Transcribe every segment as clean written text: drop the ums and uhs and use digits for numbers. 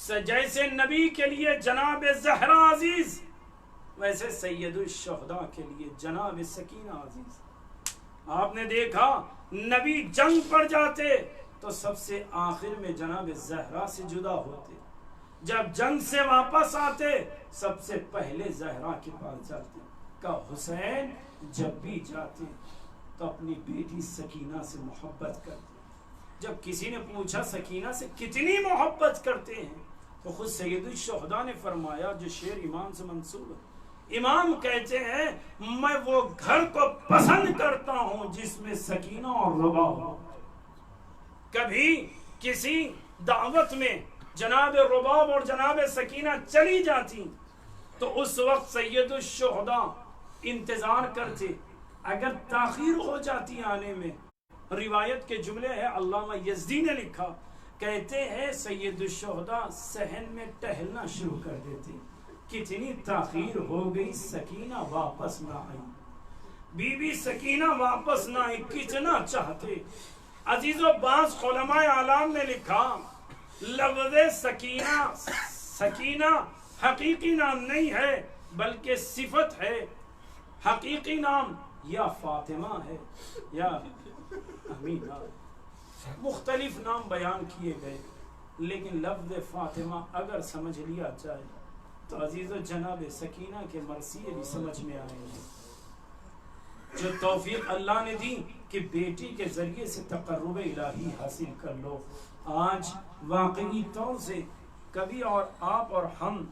جیسے نبی کے لیے جناب زہرا عزیز، ویسے سید الشہداء کے لیے جناب سکینہ عزیز۔ آپ نے دیکھا نبی جنگ پر جاتے تو سب سے آخر میں جناب زہرا سے جدا ہوتے، جب جنگ سے واپس آتے سب سے پہلے زہرا کے پاس جاتے۔ کہ حسین جب بھی جاتے تو اپنی بیٹی سکینہ سے محبت کرتے۔ جب کسی نے پوچھا سکینہ سے کتنی محبت کرتے ہیں تو خود سید الشہداء نے فرمایا، جو شعر امام سے منسوب ہے، امام کہتے ہیں میں وہ گھر کو پسند کرتا ہوں جس میں سکینہ اور رباب ہو۔ کبھی کسی دعوت میں جناب رباب اور جناب سکینہ چلی جاتی تو اس وقت سید الشہداء انتظار کرتے، اگر تاخیر ہو جاتی آنے میں، روایت کے جملے ہے علامہ یزدی نے لکھا، کہتے ہیں سید الشہداء صحن میں ٹہلنا شروع کر دیتے، کتنی تاخیر ہو گئی سکینہ واپس نہ آئی، بی بی سکینہ واپس نہ آئی، کتنا چاہتے۔ عزیزو بعض علماء اعلام نے لکھا لفظ سکینہ حقیقی نام نہیں ہے بلکہ صفت ہے، حقیقی نام یا فاطمہ ہے یا امینہ، مختلف نام بیان کیے گئے، لیکن لفظ فاطمہ اگر سمجھ لیا جائے تو عزیزو جناب سکینہ کے مرثیے بھی سمجھ میں آئیں گے۔ جو توفیق اللہ نے دی کہ بیٹی کے ذریعے سے تقرب الہی حاصل کر لو، آج واقعی طور سے کبھی اور آپ اور ہم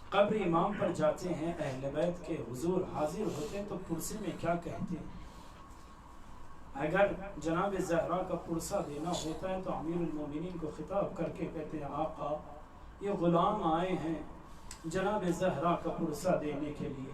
قبر امام پر جاتے ہیں، اہل بیت کے حضور حاضر ہوتے ہیں تو پرسے میں کیا کہتے ہیں؟ اگر جناب زہرا کا پرسہ دینا ہوتا ہے تو امیر المومنین کو خطاب کر کے کہتے ہیں آقا یہ غلام آئے ہیں جناب زہرا کا پرسہ دینے کے لیے۔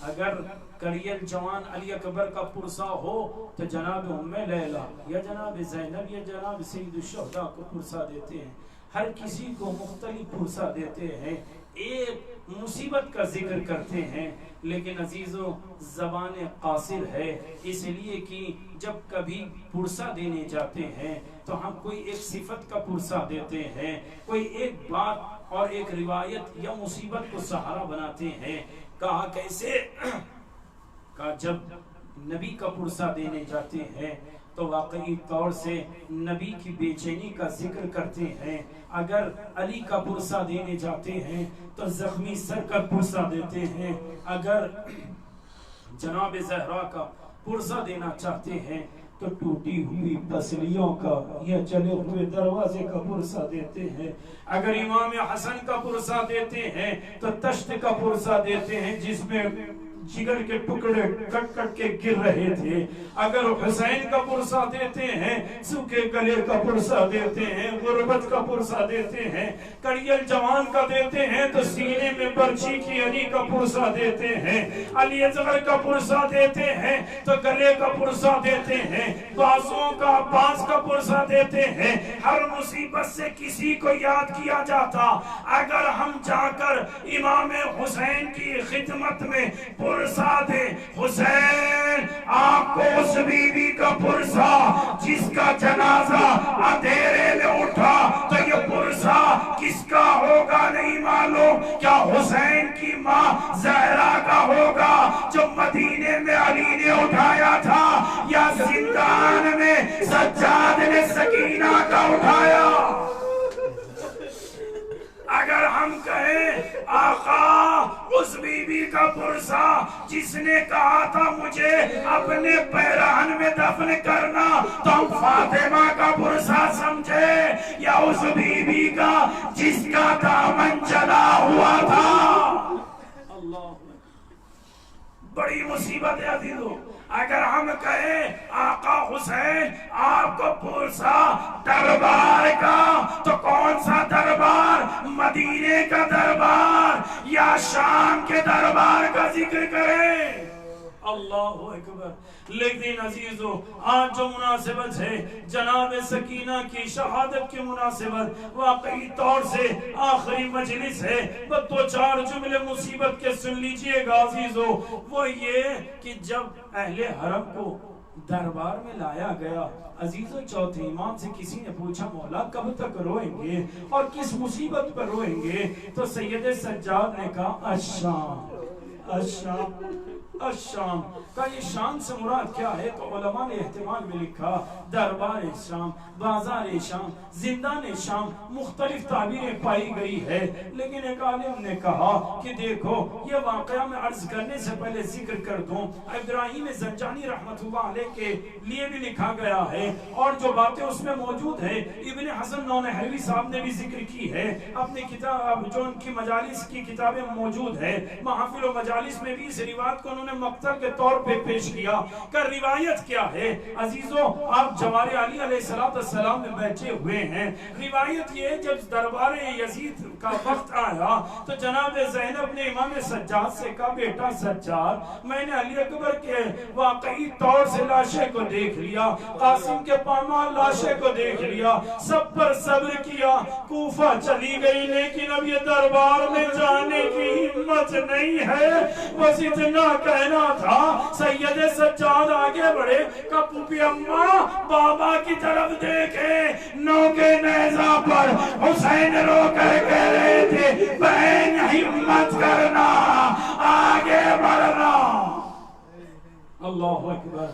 اگر کریل جوان علی اکبر کا پرسہ ہو تو جناب ام لیلہ یا جناب زینب یا جناب سید الشہداء کو پرسہ دیتے ہیں، ہر کسی کو مختلف پرسہ دیتے ہیں، ایک مصیبت کا ذکر کرتے ہیں، لیکن عزیزو زبان قاصر ہے، اس لیے کہ جب کبھی پرسہ دینے جاتے ہیں تو ہم کوئی ایک صفت کا پرسہ دیتے ہیں، کوئی ایک بات اور ایک روایت یا مصیبت کو سہارا بناتے ہیں۔ کہا کیسے؟ کہا جب نبی کا پرسہ دینے جاتے ہیں تو واقعی طور سے نبی کی بے چینی کا ذکر کرتے ہیں، اگر علی کا پرسہ دینے جاتے ہیں تو زخمی سر کا پرسہ دیتے ہیں، اگر جناب زہرا کا پرسہ دینا چاہتے ہیں تو ٹوٹی ہوئی پسلیوں کا یا چلے ہوئے دروازے کا پرسہ دیتے ہیں، اگر امام حسن کا پرسہ دیتے ہیں تو تشت کا پرسہ دیتے ہیں جس میں جگر کے ٹکڑے کٹ کٹ کے گر رہے تھے، اگر حسین کا پرسہ دیتے ہیں سوکھے گلے کا پرسہ دیتے ہیں، غربت کا پرسہ دیتے ہیں، کڑیل جوان کا دیتے ہیں تو سینے میں برچی کی علی کا پرسہ دیتے ہیں، علی اصغر کا پرسہ دیتے ہیں تو گلے کا پرسہ دیتے ہیں، بازوں کا عباس کا پرسہ دیتے ہیں۔ ہر مصیبت سے کسی کو یاد کیا جاتا، اگر ہم جا کر امام حسین کی خدمت میں پرسہ دے، حسین آپ کو اس بی بی کا پرسہ جس کا جنازہ اندھیرے میں اٹھا تو یہ پرسہ کس کا ہوگا نہیں معلوم، کیا حسین کی ماں زہرا کا ہوگا جو مدینے میں علی نے اٹھایا تھا، یا زندان میں سجاد نے سکینہ کا اٹھایا؟ اگر ہم کہیں آقا اس بی بی کا پرسہ جس نے کہا تھا مجھے اپنے پیرہن میں دفن کرنا تو ہم فاطمہ کا پرسہ سمجھے، یا اس بی بی کا جس کا دامن جلا ہوا تھا؟ اللہ بڑی مصیبت ہے عزیزو۔ اگر ہم کہیں آقا حسین آپ کو پرسہ دربار کا تو کون سا دربار؟ مدینے کا دربار یا شام کے دربار کا ذکر کریں؟ اللہ اکبر۔ لیکن عزیزو آج جو مناسبت ہے جناب سکینہ کی شہادت کی مناسبت، واقعی طور سے آخری مجلس ہے، بس دو چار جملے مصیبت کے سن لیجئے گا عزیزو۔ وہ یہ کہ جب اہل حرم کو دربار میں لایا گیا. عزیزو چوتھے امام سے کسی نے پوچھا مولا کب تک روئیں گے اور کس مصیبت پر روئیں گے؟ تو سید سجاد نے کہا الشام الشام الشام. کا یہ شام سے مراد کیا ہے؟ تو علماء نے احتمال میں لکھا دربار شام، بازار شام، زندان شام، مختلف تعبیریں پائی گئی ہے. لیکن ایک عالم نے کہا کہ دیکھو یہ واقعہ میں عرض کرنے سے پہلے ذکر کر دوں، ابراہیم زنجانی رحمت اللہ علیہ کے لیے بھی لکھا گیا ہے اور جو باتیں اس میں موجود ہے ابن حسن نونہروی صاحب نے بھی ذکر کی ہے اپنی کتاب، جو ان کی مجالس کی کتابیں موجود ہے. محافل و مجالس میں بھی اس روایت کو انہوں نے مقتل کے طور پہ پیش کیا. کہ روایت کیا ہے عزیزوں؟ آپ جوار علی علیہ السلام میں بیٹھے ہوئے ہیں. روایت یہ ہے جب دربار یزید کا وقت آیا تو جناب زینب نے امام سجاد سے کہا بیٹا سجاد میں نے علی اکبر کے واقعی طور سے لاشے کو دیکھ لیا، قاسم کے پامال لاشے کو دیکھ لیا، سب پر صبر کیا، کوفہ چلی گئی لیکن اب یہ دربار میں جانے کی ہمت نہیں ہے. بس اتنا کہنا تھا. سید سجاد آگے بڑھے کہ پوپی اماں بابا کی طرف دیکھے، نوکے نیزہ پر حسین رو کر کہہ رہے تھے بہن ہمت کرنا، آگے بڑھنا. اللہ اکبر.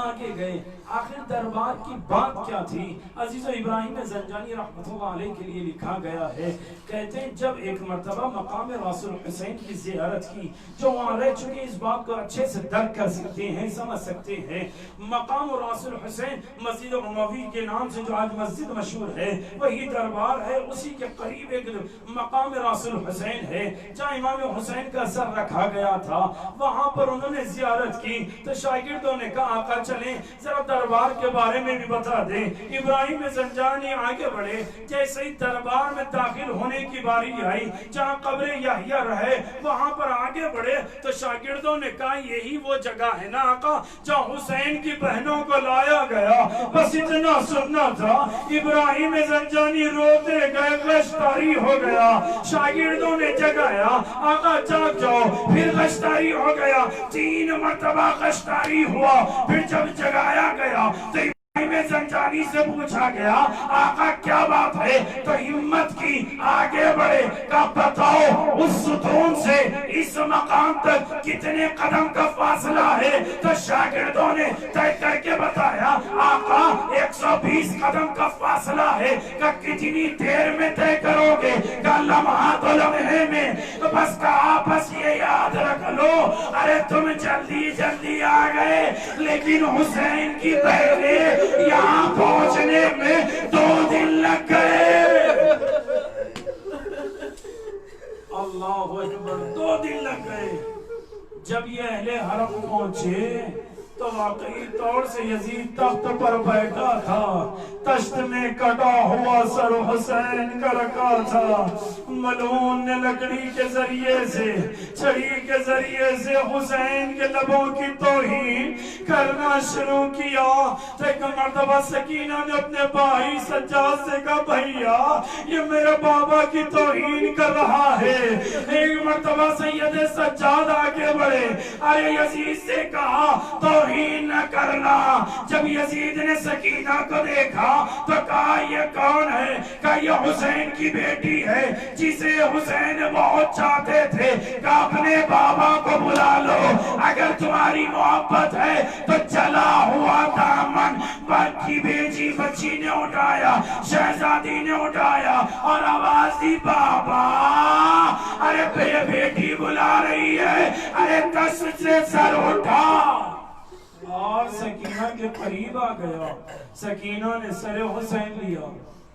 آگے گئے. آخر دربار کی بات کیا تھی عزیز و ابراہیم زنجانی رحمت اللہ علیہ کے لیے لکھا گیا ہے. کہتے ہیں جب ایک مرتبہ مقام رسول حسین کی زیارت کی، جو وہاں رہ چکے اس بات کو اچھے سے درک کر سکتے ہیں، سمجھ سکتے ہیں. مقام رسول حسین مسجد اموی کے نام سے جو آج مسجد مشہور ہے وہی دربار ہے، اسی کے قریب ایک مقام رسول حسین ہے جہاں امام حسین کا سر رکھا گیا تھا. وہاں پر انہوں نے زیارت کی تو شاگردوں نے کہا آقا چلیں ذرا دربار کے بارے میں بھی بتا دیں. ابراہیم زنجانی آگے بڑھے. جیسے ہی دربار میں داخل ہونے کی باری آئی جہاں قبر یحییٰ رہے وہاں پر آگے بڑھے تو شاگردوں نے کہا یہی وہ جگہ ہے نا آقا جہاں حسین کی بہنوں کو لایا گیا. بس اتنا سننا تھا. ابراہیم زنجانی روتے گئے، غشتاری ہو گیا. شاگردوں نے جگایا آقا جاگ جاؤ. پھر غشتاری ہو گیا، 3 مرتبہ غشتاری ہوا. پھر جب جگایا گیا تو ابراہیم زنجانی سے پوچھا گیا آقا کیا بات ہے؟ تو ہمت کی، آگے بڑھے. کہ بتاؤ اس ستون سے اس مقام تک کتنے قدم کا فاصلہ ہے؟ تو شاگردوں نے طے کر کے بتایا آقا 120 قدم کا فاصلہ ہے. کہ کتنی دیر میں طے کرو گے؟ کہ لمحات و لمحے میں. بس کہا بس یہ یاد رکھ لو ارے تم جلدی جلدی آ گئے لیکن حسین کی بہنیں یہاں پہنچنے میں 2 دن لگ گئے. اللہ اکبر. 2 دن لگ گئے. جب یہ اہل حرم پہنچے تو واقعی طور سے یزید تخت پر بیٹھا تھا. تشت میں کٹا ہوا سر حسین کا رکھا تھا. ملعون نے لکڑی کے ذریعے سے، چھڑی کے ذریعے سے حسین کے لبوں کی توہین کرنا شروع کیا. تو ایک مرتبہ سکینہ نے اپنے بھائی سجاد سے کہا بھائیا یہ میرے بابا کی توہین کر رہا ہے. ایک مرتبہ سید سجاد آگے بڑھے. ارے یزید سے کہا توہین نہ کرنا. جب یزید نے سکینہ کو دیکھا تو کہا یہ کون ہے؟ کہا یہ حسین کی بیٹی ہے جسے حسین بہت چاہتے تھے. کہ اپنے بابا کو بلا لو، اگر تمہاری محبت ہے تو جلا ہوا دامن کی بیٹی بچی نے اٹھایا، شہزادی نے اٹھایا اور آواز دی بابا ارے بیٹی بلا رہی ہے، ارے تشت سے سر اٹھا. اور سکینہ کے قریب آ گیا. سکینہ نے سر حسین لیا،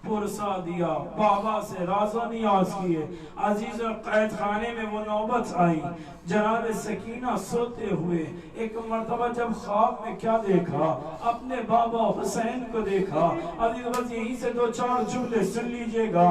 پرسا دیا، بابا سے راز و نیاز کیے. عزیز قید خانے میں وہ نوبت آئی. جناب سکینہ سوتے ہوئے ایک مرتبہ جب خواب میں کیا دیکھا؟ اپنے بابا حسین کو دیکھا. عزیز بس یہیں سے 2-4 جملے سن لیجئے گا.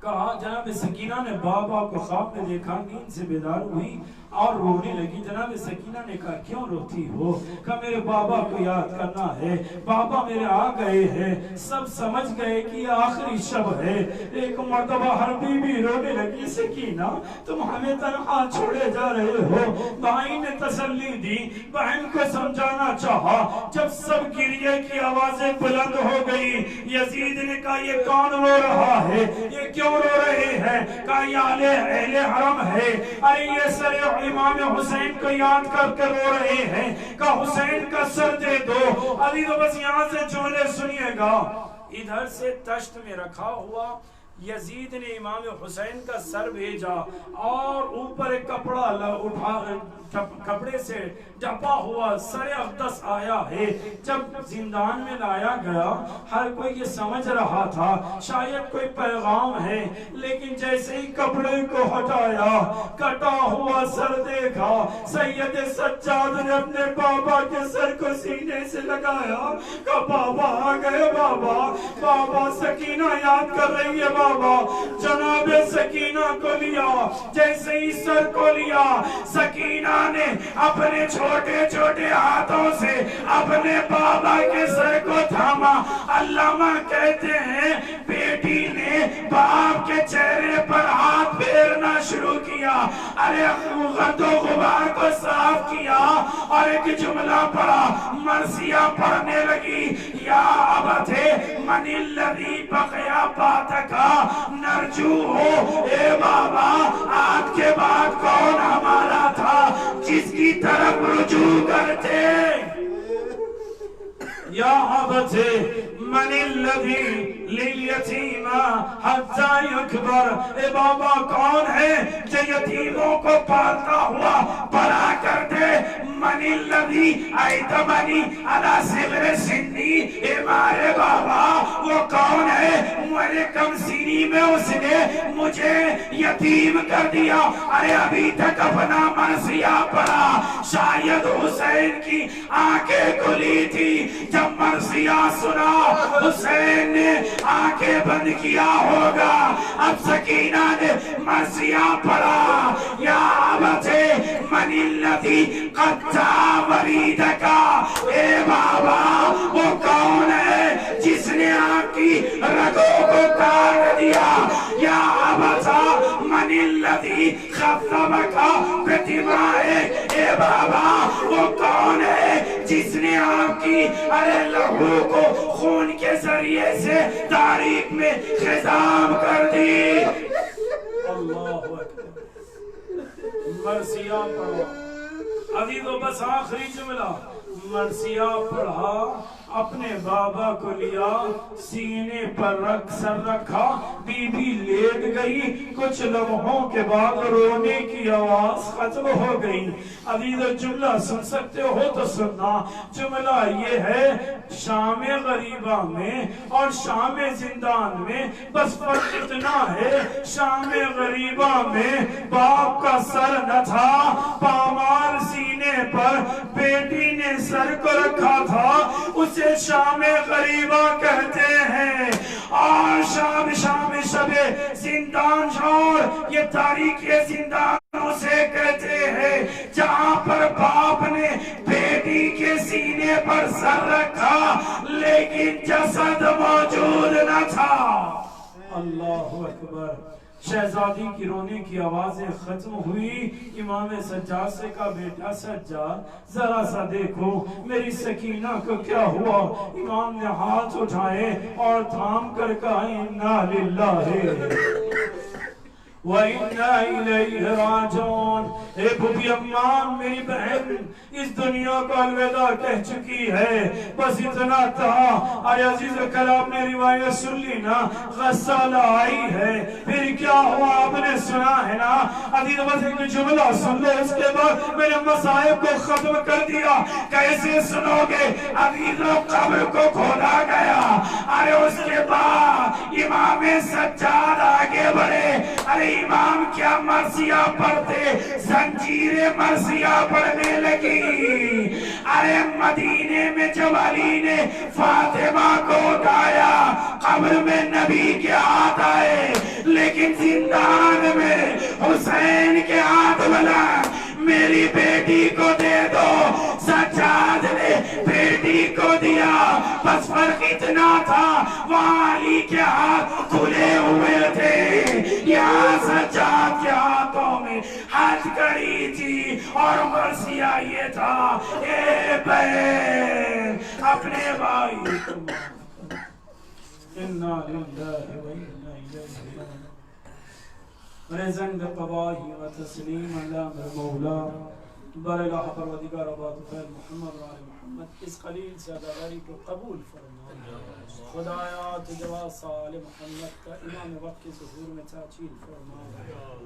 کہا جناب سکینہ نے بابا کو خواب میں دیکھا، نیند سے بیدار ہوئی اور رونے لگی۔ جناب سکینہ نے کہا کیوں روتی ہو؟ کہا میرے بابا کو یاد کرنا ہے، بابا میرے آ گئے ہیں، سب سمجھ گئے کہ یہ آخری شب ہے۔ ایک مرتبہ ہر بی بی رونے لگی، سکینہ تم ہمیں تنہا چھوڑے جا رہے ہو۔ بھائی نے تسلی دی، بہن کو سمجھانا چاہا۔ جب سب گریے کی آوازیں بلند ہو گئی، یزید نے کہا یہ کون رو رہا ہے، یہ کیوں رو رہے ہیں؟ کہا یہ اہل حرم ہے، ارے یہ سر امام حسین کو یاد کر کے رو رہے ہیں، کہا حسین کا سر دے دو۔ ابھی تو بس یہاں سے جملے سنیے گا۔ ادھر سے تشت میں رکھا ہوا یزید نے امام حسین کا سر بھیجا اور اوپر ایک کپڑا اٹھا، کپڑے سے ڈھپا ہوا سر اقدس آیا ہے۔ جب زندان میں لایا گیا، ہر کوئی یہ سمجھ رہا تھا شاید کوئی پیغام ہے، لیکن جیسے ہی کپڑے کو ہٹایا، کٹا ہوا سر دیکھا، سید سجاد نے اپنے بابا کے سر کو سینے سے لگایا، کہا بابا آ گئے، بابا بابا سکینہ یاد کر رہی ہے بابا۔ جناب سکینہ کو لیا، جیسے ہی سر کو لیا، سکینہ نے اپنے چھوٹے چھوٹے ہاتھوں سے اپنے بابا کے سر کو تھاما۔ علامہ کہتے ہیں بیٹی نے باپ کے چہرے پر ہاتھ پھیرنا شروع کیا، ارے غد و غبار کو صاف کیا اور ایک جملہ پڑھا، مرثیہ پڑھنے لگی، یا ابتھے من الذی بقیا باتکا نرجو ہو، اے بابا آج کے بعد کون ہمارا تھا جس کی طرف رجوع کرتے؟ یا ابتھے من الذی لیلیتیم حتی یکبر، اے بابا کون ہے جو یتیموں کو پالتا ہوا بڑا کر دے؟ من الذی ایتمنی علی صغر سنی، اے مارے بابا وہ کون ہے میرے کم سینی میں اس نے مجھے یتیم کر دیا؟ ارے ابھی تک اپنا مرثیہ پڑھا، شاید حسین کی آنکھیں کھلی تھی، جب مرثیہ سنا حسین نے آنکھیں بند کیا ہوگا۔ اب سکینہ نے مرثیہ پڑھا، یا ابتھے من الذی قطع وریدکا، اے بابا وہ کون ہے جس نے آپ کی رگوں کو کاٹ دیا؟ یا ابتھا من الذی خضبکا بدمائک، اے بابا وہ کون ہے جس نے آپ کی ارے لہو کو خون کے ذریعے سے تاریخ میں خضاب کر دی؟ اللہ اکبر۔ مرثیہ پڑھو، ابھی تو بس آخری جملہ، مرثیہ پڑھا، اپنے بابا کو لیا، سینے پر سر رکھا، بی بی لیٹ گئی، کچھ لمحوں کے بعد رونے کی آواز ختم ہو گئی۔ ابھی تو جملہ سن سکتے ہو تو سننا، جملہ یہ ہے شام غریبہ میں اور شام زندان میں بس فرق اتنا ہے، شام غریبہ میں باپ کا سر نہ تھا، پامال سینے پر بیٹی نے سر کو رکھا تھا، اسے شام غریبہ کہتے ہیں۔ اور شام شب زندان چھوڑ، یہ تاریخی زندان اسے کہتے ہیں جہاں پر باپ نے بیٹی کے سینے پر سر رکھا لیکن جسد موجود نہ تھا۔ اللہ اکبر۔ شہزادی کی رونے کی آوازیں ختم ہوئی، امام سجاد سے کہا بیٹا سجاد ذرا سا دیکھو میری سکینہ کو کیا ہوا؟ امام نے ہاتھ اٹھائے اور تھام کر کہا اِنَّا لِلَّهِ وَإِنَّا إِلَيْهِ رَاجِعُونَ۔ اے بھوبی اماں، میری بہن اس دنیا کو الوداع کہہ چکی ہے، بس اتنا تھا۔ آیا عزیز کلام نے روایت سن لی نا، غسالہ آئی ہے، پھر کیا ہوا آپ نے سنا ہے نا۔ عزیز بس ایک جملہ سن لو، اس کے بعد میرے مصائب کو ختم کر دیا۔ کیسے سنو گے؟ عزیز قبر کو کھولا گیا، ارے اس کے بعد امام سجاد آگے بڑھے، ارے امام کیا مرثیہ پڑھتے، زنجیر مرثیہ پڑھنے لگی۔ ارے مدینے میں جب علی نے فاطمہ کو اٹھایا، قبر میں نبی کے ہاتھ آئے، لیکن زندان میں حسین کے ہاتھ بلا میری بیٹی کو دے دو. سجاد نے بیٹی کو دیا. بس فرق اتنا تھا وہاں علی کے ہاتھ کھلے ہوئے تھے, یہاں سجاد کے ہاتھوں میں ہاتھ کڑی تھی. اور مرثیہ یہ تھا, اے بہن اپنے بھائی کو انا للہ و انا الیہ راجعون. رزن بقضائه وتسلیم علی مولا بر الہ پروردگار آباد خیر محمد و آل محمد. اس قلیل سے اداکاری کو قبول فرما. خدایا تجواز آل محمد کا امام وقت کے ظہور میں تاچیل فرما.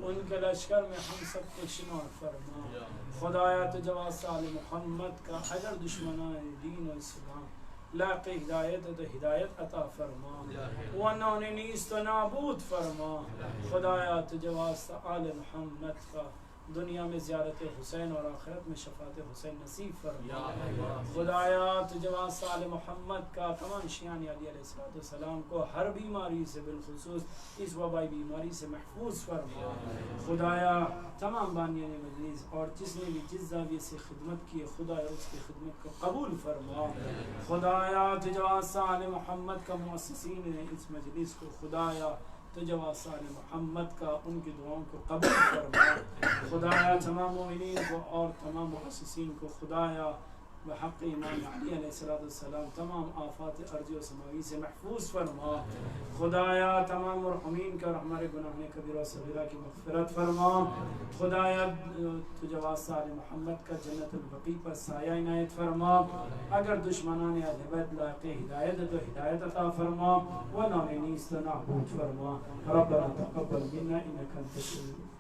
ان کے لشکر میں ہم سب کو شمار فرما. خدایا تجواز آل محمد کا اگر دشمنان دین و اسلام لاقی ہدایت تو ہدایت عطا فرما, ورنہ انہیں نیست و نابود فرما. خدایا تجواز آل محمد کا دنیا میں زیارت حسین اور آخرت میں شفاعت حسین نصیب فرما. خدایا تجواز آل محمد کا تمام شیعان علی علیہ السلام کو ہر بیماری سے بالخصوص اس وبائی بیماری سے محفوظ فرما. خدایا تمام بانیان مجلس اور جس نے بھی جس زاویے سے خدمت کی, خدایا اس کی خدمت کو قبول فرما. خدایا تجواز آل محمد کا مؤسسین اس مجلس کو, خدایا تجواز آل محمد کا ان کی دعاؤں کو قبول فرما. خدایا تمام مومنین کو اور تمام مؤسسین کو خدایا بحق امام علی علیہ السلام تمام آفات ارضی و سماوی سے محفوظ فرما. خدایا تمام مرحومین کا اور ہمارے گناہ کبیرہ و صغیرہ کی مغفرت فرما. خدایا تجواز آل محمد کا جنت البقیع پر سایہ عنایت فرما. اگر دشمنان اہل بیت لائق ہدایت تو ہدایت عطا فرما, ورنہ انہیں نیست و نابود فرما. ربنا تقبل منا انک انت السمیع